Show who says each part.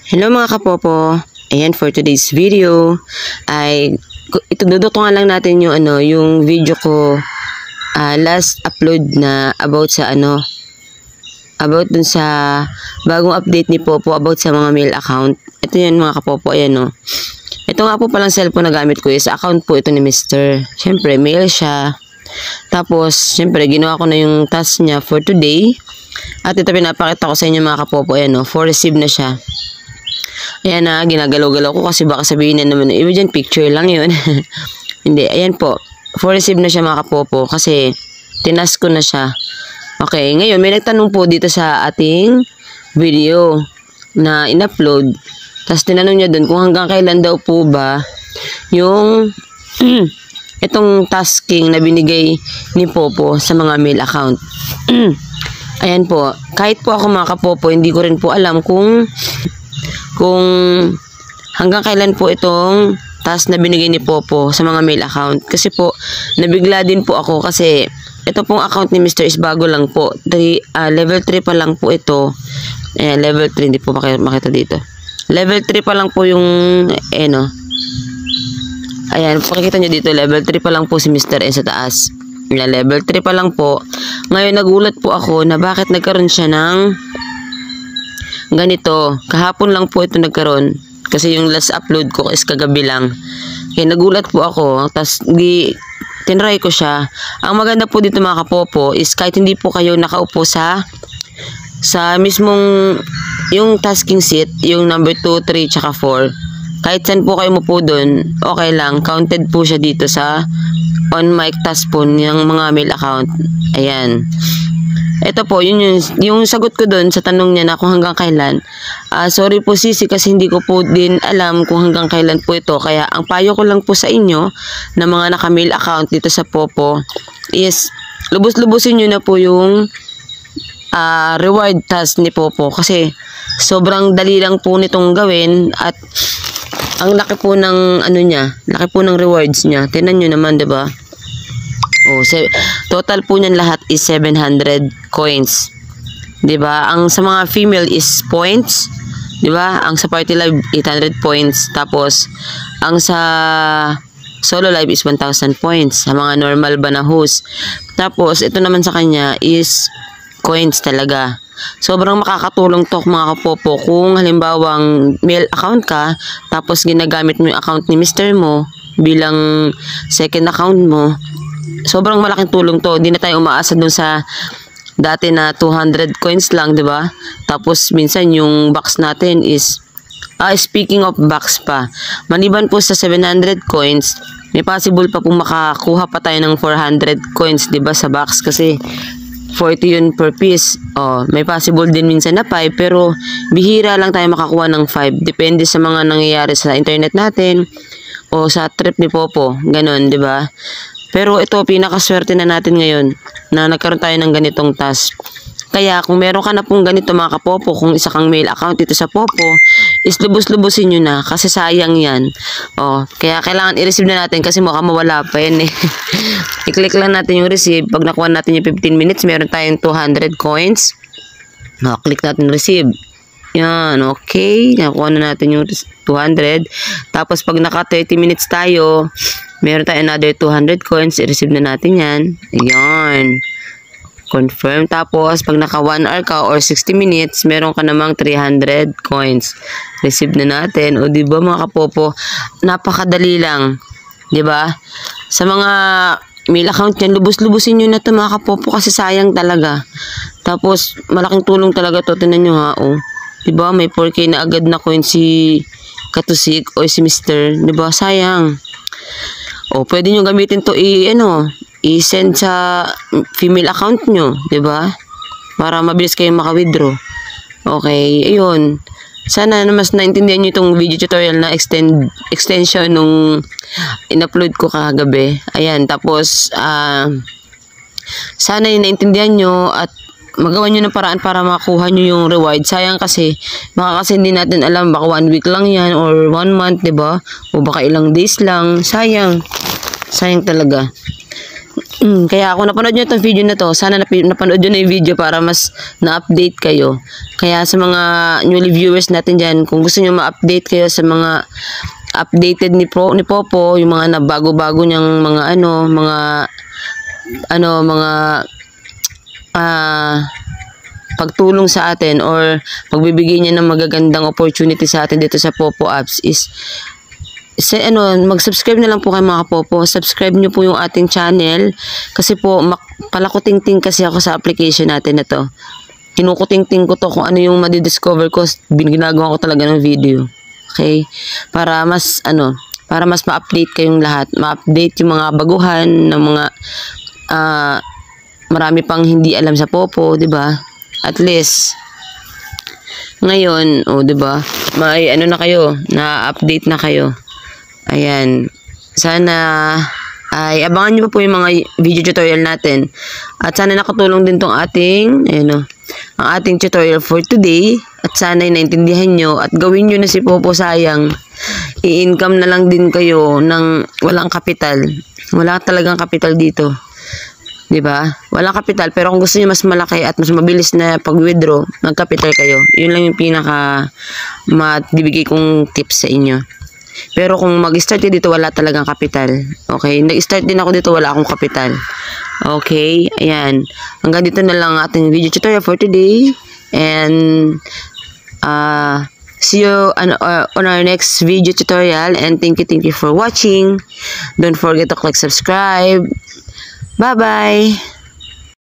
Speaker 1: Hello mga kapopo. Ayan, for today's video ay itududutungan lang natin yung yung video ko last upload na about dun sa bagong update ni Popo about sa mga mail account. Ito yan mga kapopo, ayan no. Ito nga po palang cellphone na gamit ko is account po ito ni Mr. Siyempre, mail siya. Tapos, siyempre, ginawa ko na yung task niya for today. At ito pinapakita ko sa inyo mga kapopo, ayan no, for receive na siya. Ayan na, ginagalaw-galaw ko kasi baka sabihin na naman, iba dyan, picture lang yun. Hindi, ayan po. For receive na siya mga kapopo kasi tinas ko na siya. Okay, ngayon may nagtanong po dito sa ating video na in-upload. Tapos tinanong niya dun kung hanggang kailan daw po ba yung itong tasking na binigay ni Popo sa mga mail account. Ayan po, kahit po ako mga kapopo, hindi ko rin po alam kung hanggang kailan po itong task na binigay ni Popo sa mga mail account. Kasi po, nabigla din po ako kasi ito pong account ni Mr. is bago lang po. Level 3 pa lang po ito. Ayan, level 3, hindi po makita dito. Level 3 pa lang po yung, ayan, pakikita nyo dito, level 3 pa lang po si Mr. sa taas. Ayan, level 3 pa lang po. Ngayon, nagulat po ako na bakit nagkaroon siya ng ganito. Kahapon lang po ito nagkaroon. Kasi yung last upload ko is kagabi lang. Kaya nagulat po ako. Tapos, tinry ko siya. Ang maganda po dito mga kapopo is kahit hindi po kayo nakaupo sa mismong yung tasking seat, yung number 2, 3, tsaka 4. Kahit saan po kayo mupo dun, okay lang. Counted po siya dito sa on mic task po ng mga mail account. Ayan. Ito po, yung sagot ko dun sa tanong niya na kung hanggang kailan. Sorry po sisi kasi hindi ko po din alam kung hanggang kailan po ito. Kaya ang payo ko lang po sa inyo na mga naka-mail account dito sa Popo is lubos-lubusin nyo na po yung reward task ni Popo. Kasi sobrang dali lang po nitong gawin at ang laki po ng laki po ng rewards niya. Tingnan nyo naman, 'di ba? Oh, total po niyan lahat is 700 coins. 'Di ba? Ang sa mga female is points, 'di ba? Ang sa party live 800 points. Tapos ang sa solo live is 1000 points sa mga normal ba na host. Tapos ito naman sa kanya is coins talaga. Sobrang makakatulong to mga kapopo kung halimbawang mail account ka tapos ginagamit mo yung account ni Mr. mo bilang second account mo. Sobrang malaking tulong to. Hindi na tayo umaasa dun sa dati na 200 coins lang, 'di ba? Tapos minsan yung box natin is speaking of box pa. Maliban po sa 700 coins, may possible pa pong makakuha pa tayo ng 400 coins, 'di ba, sa box kasi 40 yun per piece. May possible din minsan na 5 pero bihira lang tayo makakuha ng 5. Depende sa mga nangyayari sa internet natin o sa trip ni Popo. Ganon, 'di ba? Pero ito, pinakaswerte na natin ngayon na nagkaroon tayo ng ganitong task. Kaya kung meron ka na pong ganito mga kapopo, kung isa kang mail account dito sa Popo, is lubos-lubusin nyo na kasi sayang yan. Kaya kailangan i-receive na natin kasi mukhang mawala pa yan eh. I-click lang natin yung receive. Pag nakuha natin yung 15 minutes, meron tayong 200 coins. Click natin receive. Yan, okay. Nakuha na natin yung 200. Tapos pag naka 30 minutes tayo, meron tayo another 200 coins. I-receive na natin yan. Ayan. Confirm. Tapos pag naka 1 hour ka or 60 minutes, meron ka namang 300 coins. Receive na natin. O diba mga kapopo, napakadali lang. Diba? Sa mga mail account yan, lubos-lubusin nyo na ito mga kapopo kasi sayang talaga. Tapos malaking tulong talaga to. Tinan nyo ha. Diba? May 4K na agad na coin si Katusik o si Mr. Diba? Sayang. Pwede nyo gamitin to i-send sa female account nyo, 'di ba? Para mabilis kayong maka-withdraw. Okay, ayun. Sana na mas naintindihan niyo itong video tutorial na extension nung in-upload ko kagabi. Ayan, tapos sana naintindihan niyo at magawa nyo ng paraan para makuha nyo yung reward. Sayang kasi, baka kasi hindi natin alam, baka 1 week lang yan or 1 month, 'di ba? O baka ilang days lang. Sayang talaga. Kaya ako napanood nyo itong video na to, sana napanood nyo na yung video para mas na-update kayo. Kaya sa mga newly viewers natin dyan, kung gusto nyo ma-update kayo sa mga updated ni Popo, yung mga nabago-bago niyang mga pagtulong sa atin or pagbibigay niya ng magagandang opportunity sa atin dito sa Popo Apps is mag-subscribe na lang po kayo mga Popo. Subscribe nyo po yung ating channel kasi po palakuting-ting kasi ako sa application natin na to. Kinukuting-ting ko to kung ano yung madidiscover ko, ginagawa ko talaga ng video. Okay? Para mas ma-update kayong lahat. Ma-update yung mga baguhan ng mga marami pang hindi alam sa Popo, 'di ba? At least ngayon, 'di ba? May na kayo, na-update na kayo. Ayan. Sana ay abangan nyo pa po yung mga video tutorial natin. At sana nakatulong din tong ating, ang ating tutorial for today. At sana ay naintindihan nyo at gawin nyo na si Popo sayang. I-income na lang din kayo ng walang kapital. Wala talagang kapital dito. 'Di ba? Walang kapital pero kung gusto niyo mas malaki at mas mabilis na pag-withdraw, mag-capital kayo. 'Yun lang yung pinaka mabibigay kong tips sa inyo. Pero kung mag-start dito, wala talagang kapital. Okay? Nag-start din ako dito, wala akong kapital. Okay? Ayan. Hanggang dito na lang ating video tutorial for today. And, see you on our next video tutorial. And thank you for watching. Don't forget to click subscribe. Bye-bye!